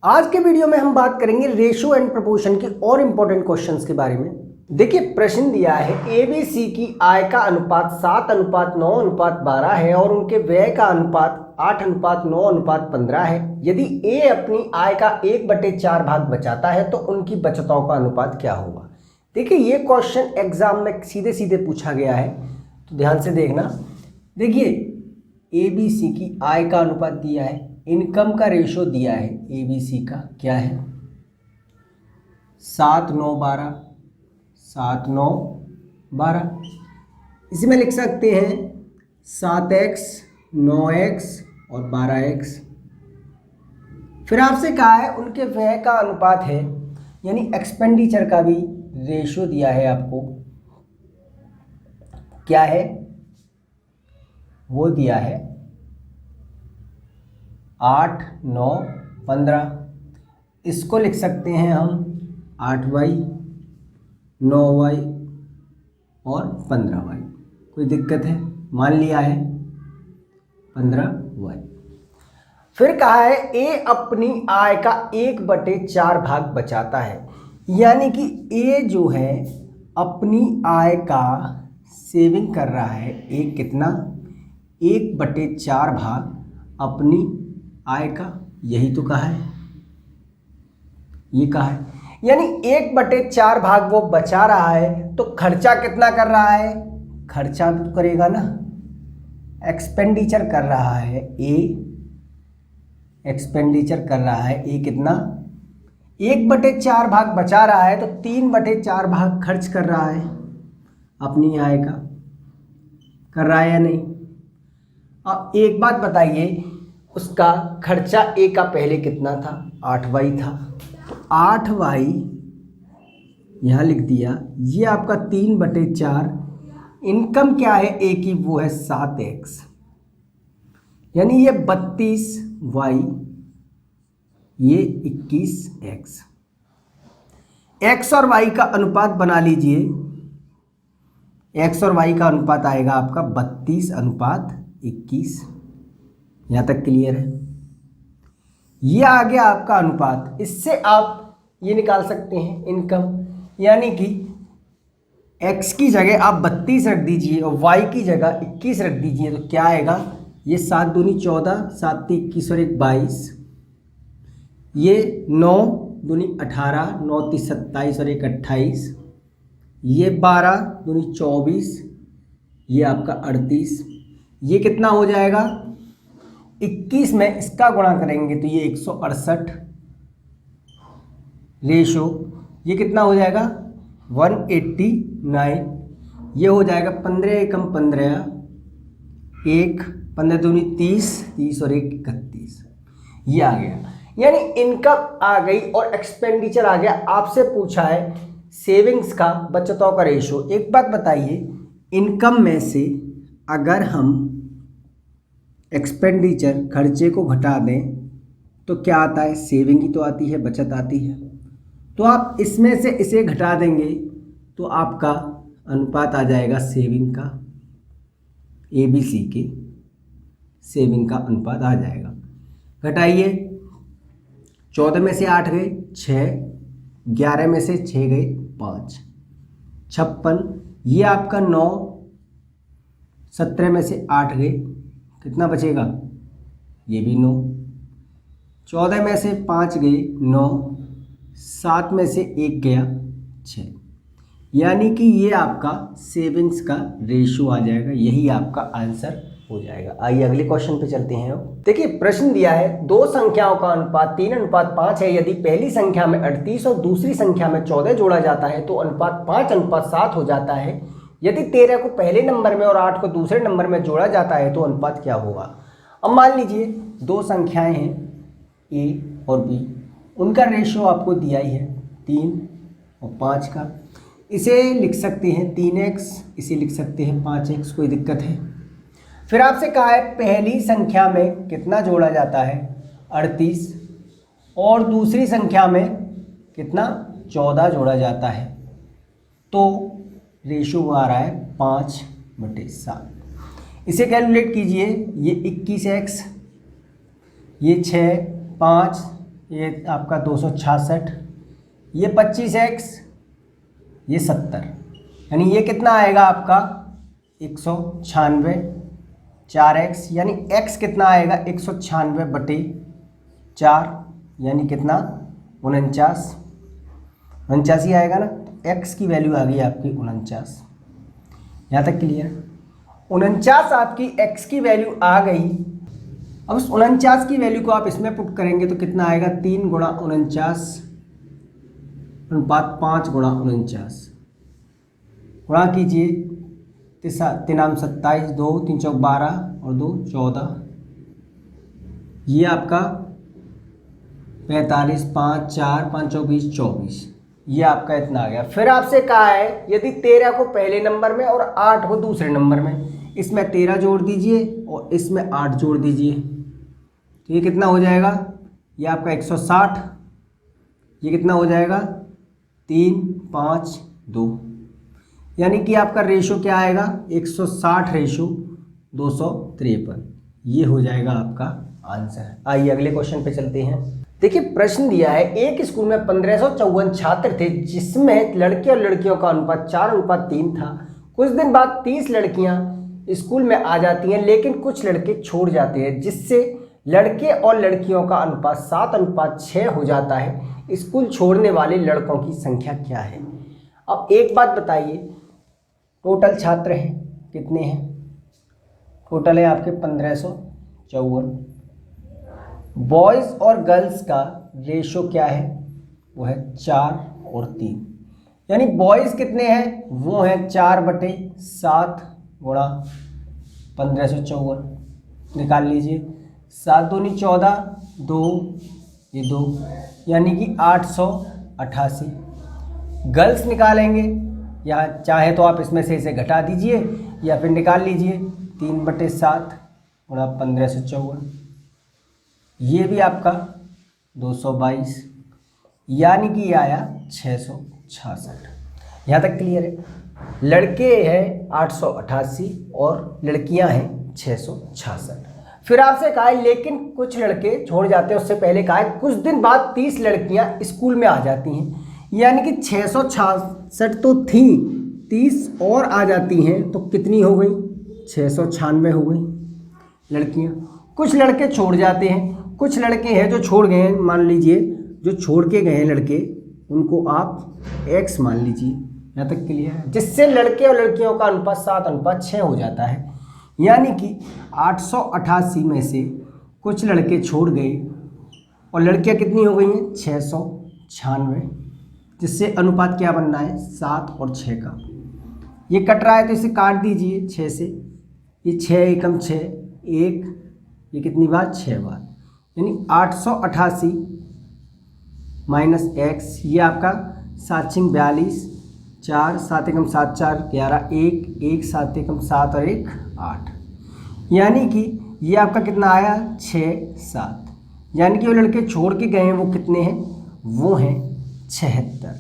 आज के वीडियो में हम बात करेंगे रेशियो एंड प्रोपोर्शन के और इम्पोर्टेंट क्वेश्चंस के बारे में। देखिए प्रश्न दिया है ABC की आय का अनुपात 7:9:12 है और उनके व्यय का अनुपात 8:9:15 है। यदि A अपनी आय का 1/4 भाग बचाता है तो उनकी बचतों का अनुपात क्या होगा। देखिए ये क्वेश्चन एग्जाम में सीधे सीधे पूछा गया है, तो ध्यान से देखना। देखिए ABC की आय का अनुपात दिया है, इनकम का रेशो दिया है ABC का क्या है 7:9:12 7:9:12। इसी में लिख सकते हैं 7x 9x और 12x। फिर आपसे कहा है उनके व्यय का अनुपात है, यानी एक्सपेंडिचर का भी रेशो दिया है आपको, क्या है वो दिया है 8:9:15। इसको लिख सकते हैं हम 8y 9y और 15y। कोई दिक्कत है, मान लिया है 15y। फिर कहा है A अपनी आय का 1/4 भाग बचाता है, यानी कि A जो है अपनी आय का सेविंग कर रहा है। A कितना 1/4 भाग अपनी आय का, यही तो कहा है, ये कहा है, यानी 1/4 भाग वो बचा रहा है। तो खर्चा कितना कर रहा है, खर्चा तो करेगा ना, एक्सपेंडिचर कर रहा है A, एक्सपेंडिचर कर रहा है A कितना 1/4 भाग बचा रहा है, तो 3/4 भाग खर्च कर रहा है अपनी आय का, कर रहा है या नहीं। अब एक बात बताइए, उसका खर्चा A का पहले कितना था 8y था, तो 8y यहाँ लिख दिया, ये आपका 3/4। इनकम क्या है A की, वो है 7x, यानी ये 32y, ये 21x। x और y का अनुपात बना लीजिए, x और y का अनुपात आएगा आपका 32:21। यहाँ तक क्लियर है। ये आ गया आपका अनुपात। इससे आप ये निकाल सकते हैं इनकम, यानी कि x की जगह आप 32 रख दीजिए और y की जगह 21 रख दीजिए, तो क्या आएगा, ये 7 दूनी 14, 7 × 21 और 1 22, ये 9 दूनी 18, 9 × 27 और 1 28, ये 12 दूनी 24, ये आपका 38। ये कितना हो जाएगा, 21 में इसका गुणा करेंगे तो ये 168 रेशो, ये कितना हो जाएगा 189। ये हो जाएगा 15 एकम 15, 1 15 दूनी 30, 30 और 1 31। ये आ गया, यानी इनकम आ गई और एक्सपेंडिचर आ गया। आपसे पूछा है सेविंग्स का बचतों का रेशो। एक बात बताइए, इनकम में से अगर हम एक्सपेंडिचर खर्चे को घटा दें तो क्या आता है, सेविंग ही तो आती है, बचत आती है। तो आप इसमें से इसे घटा देंगे तो आपका अनुपात आ जाएगा सेविंग का, ABC के सेविंग का अनुपात आ जाएगा। घटाइए, 14 में से 8 गए 6, 11 में से 6 गए 5, 56। ये आपका 9, 17 में से 8 गए, कितना बचेगा, ये भी 9, 14 में से 5 गए 9, 7 में से 1 गया 6, यानी कि ये आपका सेविंग्स का रेशो आ जाएगा। यही आपका आंसर हो जाएगा। आइए अगले क्वेश्चन पे चलते हैं। देखिए प्रश्न दिया है दो संख्याओं का अनुपात 3:5 है। यदि पहली संख्या में 38 और दूसरी संख्या में 14 जोड़ा जाता है तो अनुपात 5:7 हो जाता है। यदि 13 को पहले नंबर में और 8 को दूसरे नंबर में जोड़ा जाता है तो अनुपात क्या होगा। अब मान लीजिए दो संख्याएं हैं A और B, उनका रेशो आपको दिया ही है 3 और 5 का। इसे लिख सकते हैं 3x, इसे लिख सकते हैं 5x, कोई दिक्कत है। फिर आपसे कहा है पहली संख्या में कितना जोड़ा जाता है 38 और दूसरी संख्या में कितना 14 जोड़ा जाता है, तो रेशो आ रहा है 5/7। इसे कैलकुलेट कीजिए, ये 21x, ये 6, 5, ये आपका 266, ये 25x, ये 70, यानी ये कितना आएगा आपका 196, 4x यानी x कितना आएगा 196/4, यानी कितना 49 ही आएगा ना। तो x की वैल्यू आ गई आपकी 49। यहाँ तक क्लियर? 49 आपकी x की वैल्यू आ गई। अब उस 49 की वैल्यू को आप इसमें पुट करेंगे तो कितना आएगा 3 × 49 अनुपात 5 × 49, गुणा कीजिए, 3 27, 2 3 चौक 12 और 2 14, ये आपका 45, 5 4 5 चौक 20 24, ये आपका इतना आ गया। फिर आपसे कहा है यदि 13 को पहले नंबर में और 8 को दूसरे नंबर में, इसमें 13 जोड़ दीजिए और इसमें 8 जोड़ दीजिए, तो ये कितना हो जाएगा, ये आपका 160, ये कितना हो जाएगा 3 5 2, यानी कि आपका रेशो क्या आएगा 160/253, ये हो जाएगा आपका आंसर। आइए अगले क्वेश्चन पे चलते हैं। देखिए प्रश्न दिया है, एक स्कूल में 1554 छात्र थे जिसमें लड़के और लड़कियों का अनुपात 4:3 था। कुछ दिन बाद 30 लड़कियां स्कूल में आ जाती हैं लेकिन कुछ लड़के छोड़ जाते हैं, जिससे लड़के और लड़कियों का अनुपात 7:6 हो जाता है। स्कूल छोड़ने वाले लड़कों की संख्या क्या है? अब एक बात बताइए, टोटल छात्र हैं कितने हैं? टोटल है आपके 1554। बॉयज़ और गर्ल्स का रेशो क्या है? वो है 4 और 3, यानी बॉयज़ कितने हैं? वो हैं 4/7 गुणा 1554, निकाल लीजिए, 7 दूनी 14, 2 ये 2, यानी कि 888। गर्ल्स निकालेंगे, यहाँ चाहे तो आप इसमें से इसे घटा दीजिए या फिर निकाल लीजिए, 3/7 गुणा 1554, ये भी आपका 222, यानी कि ये आया 666। यहाँ तक क्लियर है? लड़के हैं 888 और लड़कियां हैं 666। फिर आपसे कहा है लेकिन कुछ लड़के छोड़ जाते हैं, उससे पहले कहा है कुछ दिन बाद 30 लड़कियां स्कूल में आ जाती हैं, यानी कि 666 तो थी, 30 और आ जाती हैं तो कितनी हो गई? 696 हो गई लड़कियां। कुछ लड़के छोड़ जाते हैं, कुछ लड़के हैं जो छोड़ गए हैं, मान लीजिए जो छोड़ के गए हैं लड़के, उनको आप x मान लीजिए। यहाँ तक क्लियर है? जिससे लड़के और लड़कियों का अनुपात 7:6 हो जाता है, यानी कि 888 में से कुछ लड़के छोड़ गए और लड़कियाँ कितनी हो गई हैं? 696, जिससे अनुपात क्या बनना है? 7 और 6 का। ये कट रहा है तो इसे काट दीजिए 6 से, ये 6 एकम 6, 1, ये कितनी बार? 6 बार, यानी 888 माइनस x, ये आपका 7 6 42, 4 7 एकम 7 4 11, 1 1 7 एकम 7 और 1 8, यानी कि ये आपका कितना आया? 6 7, यानी कि वो लड़के छोड़ के गए हैं वो कितने हैं? वो हैं 76।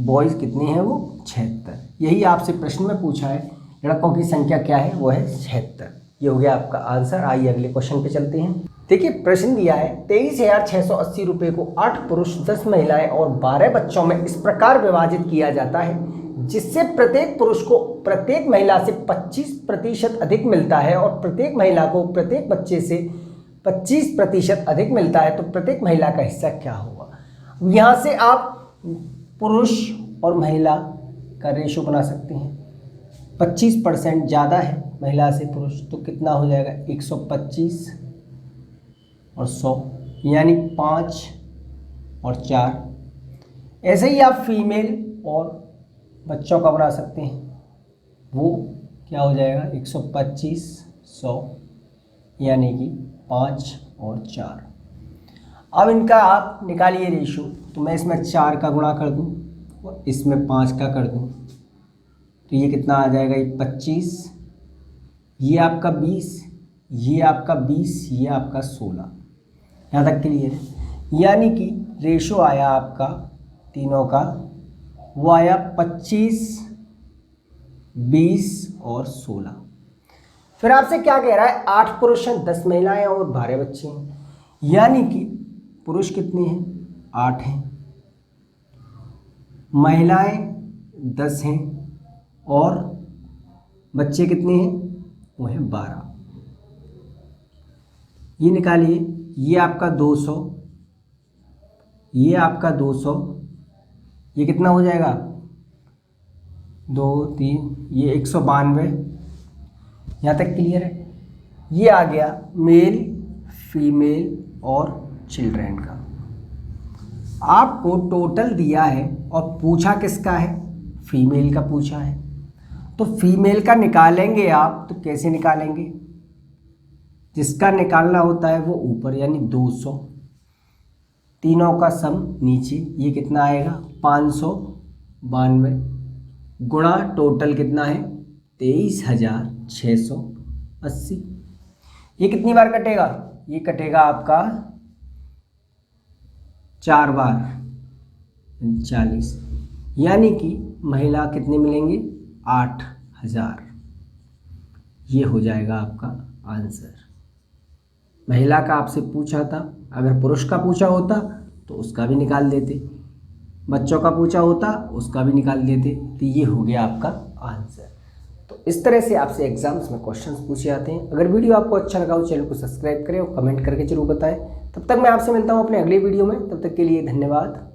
बॉयज़ कितने हैं? वो 76। यही आपसे प्रश्न में पूछा है, लड़कों की संख्या क्या है? वो है 76। ये हो गया आपका आंसर। आइए अगले क्वेश्चन पे चलते हैं। देखिए प्रश्न दिया है, 23,680 रुपये को 8 पुरुष 10 महिलाएं और 12 बच्चों में इस प्रकार विभाजित किया जाता है जिससे प्रत्येक पुरुष को प्रत्येक महिला से 25% अधिक मिलता है और प्रत्येक महिला को प्रत्येक बच्चे से 25% अधिक मिलता है, तो प्रत्येक महिला का हिस्सा क्या होगा? यहाँ से आप पुरुष और महिला का रेशो बना सकते हैं। 25% ज़्यादा है महिला से पुरुष, तो कितना हो जाएगा? 125 और 100, यानी 5 और 4। ऐसे ही आप फीमेल और बच्चों का बना सकते हैं, वो क्या हो जाएगा? 125 100, यानी कि 5 और 4। अब इनका आप निकालिए रेशो, तो मैं इसमें 4 का गुणा कर दूं और इसमें 5 का कर दूं, तो ये कितना आ जाएगा? ये 25, ये आपका 20, ये आपका 20, ये आपका 16। यहाँ तक क्लियर है? यानी कि रेशो आया आपका तीनों का, वो आया 25 20 और 16। फिर आपसे क्या कह रहा है? 8 पुरुष हैं 10 महिलाएं और 12 बच्चे हैं, यानी कि पुरुष कितने हैं? 8 हैं। महिलाएं 10 हैं और बच्चे कितने हैं? वो हैं 12। ये निकालिए, ये आपका 200, ये आपका 200, ये कितना हो जाएगा? 2 3, ये 192। यहाँ तक क्लियर है? ये आ गया मेल, फीमेल और चिल्ड्रेन का। आपको टोटल दिया है और पूछा किसका है? फीमेल का पूछा है। तो फीमेल का निकालेंगे आप तो कैसे निकालेंगे? जिसका निकालना होता है वो ऊपर, यानी 200, तीनों का सम नीचे, ये कितना आएगा? 592 गुणा टोटल कितना है? 23,680। ये कितनी बार कटेगा? ये कटेगा आपका 4 बार, 40, यानी कि महिला कितने मिलेंगे? 8,000। ये हो जाएगा आपका आंसर। महिला का आपसे पूछा था, अगर पुरुष का पूछा होता तो उसका भी निकाल देते, बच्चों का पूछा होता उसका भी निकाल देते। तो ये हो गया आपका आंसर। तो इस तरह से आपसे एग्जाम्स में क्वेश्चंस पूछे जाते हैं। अगर वीडियो आपको अच्छा लगा हो चैनल को सब्सक्राइब करें और कमेंट करके जरूर बताएं। तब तक मैं आपसे मिलता हूं अपने अगले वीडियो में। तब तक के लिए धन्यवाद।